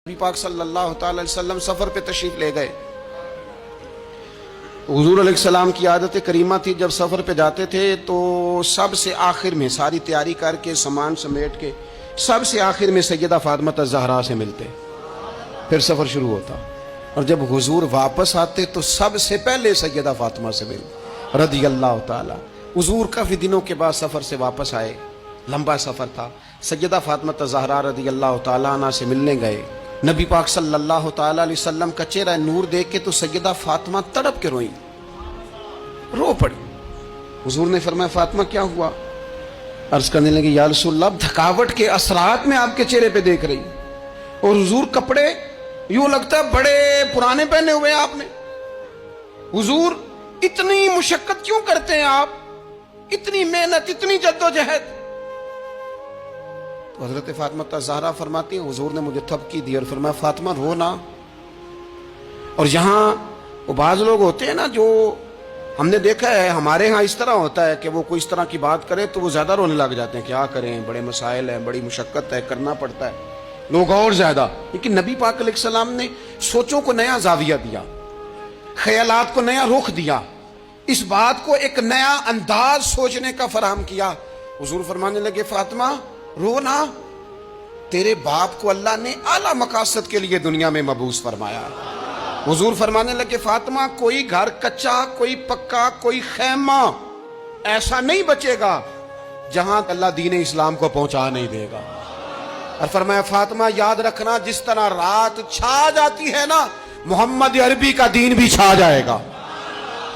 نبی پاک صلی اللہ تعالی وسلم سفر پہ تشریف لے گئے۔ حضور علیہ السلام کی عادت کریمہ تھی، جب سفر پہ جاتے تھے تو سب سے آخر میں ساری تیاری کر کے سامان سمیٹ کے سب سے آخر میں سیدہ فاطمہ الزہرا سے ملتے، پھر سفر شروع ہوتا، اور جب حضور واپس آتے تو سب سے پہلے سیدہ فاطمہ سے ملتے رضی اللہ تعالی۔ حضور کافی دنوں کے بعد سفر سے واپس آئے، لمبا سفر تھا، سیدہ فاطمہ الزہرا رضی اللہ تعالیٰ عنہ سے ملنے گئے۔ نبی پاک صلی اللہ تعالیٰ علیہ وسلم کا چہرہ نور دیکھ کے تو سیدہ فاطمہ تڑپ کے روئیں، رو پڑی۔ حضور نے فرمایا فاطمہ کیا ہوا؟ عرض کرنے لگی یا رسول اللہ، تھکاوٹ کے اثرات میں آپ کے چہرے پہ دیکھ رہی، اور حضور کپڑے یوں لگتا ہے بڑے پرانے پہنے ہوئے آپ نے، حضور اتنی مشقت کیوں کرتے ہیں آپ، اتنی محنت، اتنی جدوجہد؟ حضرت فاطمہ الزہرا فرماتی ہیں حضور نے مجھے تھپکی دی اور فرمایا فاطمہ رو نا۔ اور یہاں وہ بعض لوگ ہوتے ہیں نا، جو ہم نے دیکھا ہے ہمارے ہاں اس طرح ہوتا ہے کہ وہ کوئی اس طرح کی بات کرے تو وہ زیادہ رونے لگ جاتے ہیں، کیا کریں، بڑے مسائل ہیں، بڑی مشقت ہے، کرنا پڑتا ہے، لوگ اور زیادہ۔ لیکن نبی پاک علیہ السلام نے سوچوں کو نیا زاویہ دیا، خیالات کو نیا رخ دیا، اس بات کو ایک نیا انداز سوچنے کا فراہم کیا۔ حضور فرمانے لگے فاطمہ رو نا، تیرے باپ کو اللہ نے اعلیٰ مقاصد کے لیے دنیا میں مبعوث فرمایا۔ حضور فرمانے لگے فاطمہ کوئی گھر کچا، کوئی پکا، کوئی خیمہ ایسا نہیں بچے گا جہاں اللہ دین اسلام کو پہنچا نہیں دے گا۔ اور فرمایا فاطمہ یاد رکھنا، جس طرح رات چھا جاتی ہے نا، محمد عربی کا دین بھی چھا جائے گا،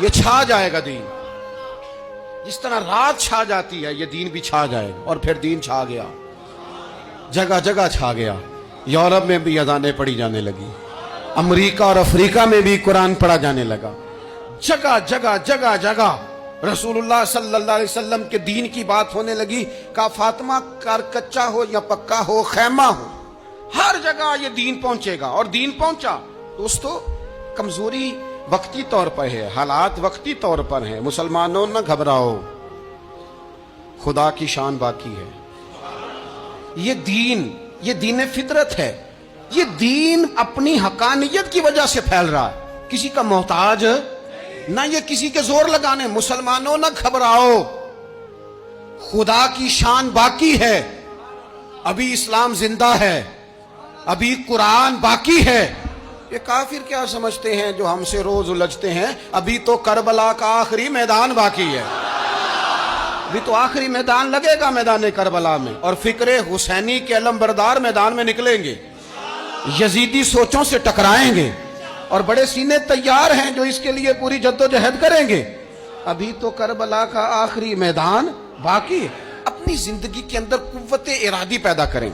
یہ چھا جائے گا دین، جس طرح رات چھا جاتی ہے یہ دین بھی چھا جائے گا۔ اور پھر دین چھا گیا، جگہ جگہ چھا گیا، یورپ میں بھی اذانیں پڑھی جانے لگی، امریکہ اور افریقہ میں بھی قرآن پڑھا جانے لگا، جگہ جگہ جگہ جگہ رسول اللہ صلی اللہ علیہ وسلم کے دین کی بات ہونے لگی۔ کہا فاطمہ کر کچا ہو یا پکا ہو، خیمہ ہو، ہر جگہ یہ دین پہنچے گا، اور دین پہنچا۔ دوستو کمزوری وقتی طور پر ہے، حالات وقتی طور پر ہیں، مسلمانوں نہ گھبراؤ، خدا کی شان باقی ہے۔ یہ دین فطرت ہے، یہ دین اپنی حقانیت کی وجہ سے پھیل رہا ہے، کسی کا محتاج نہ یہ کسی کے زور لگانے۔ مسلمانوں نہ گھبراؤ، خدا کی شان باقی ہے، ابھی اسلام زندہ ہے، ابھی قرآن باقی ہے۔ یہ کافر کیا سمجھتے ہیں جو ہم سے روز الجھتے ہیں، ابھی تو کربلا کا آخری میدان باقی ہے، ابھی تو آخری میدان لگے گا میدان کربلا میں، اور فکر حسینی کے علمبردار میدان میں نکلیں گے، یزیدی سوچوں سے ٹکرائیں گے، اور بڑے سینے تیار ہیں جو اس کے لیے پوری جدوجہد کریں گے۔ ابھی تو کربلا کا آخری میدان باقی ہے۔ اپنی زندگی کے اندر قوت ارادی پیدا کریں۔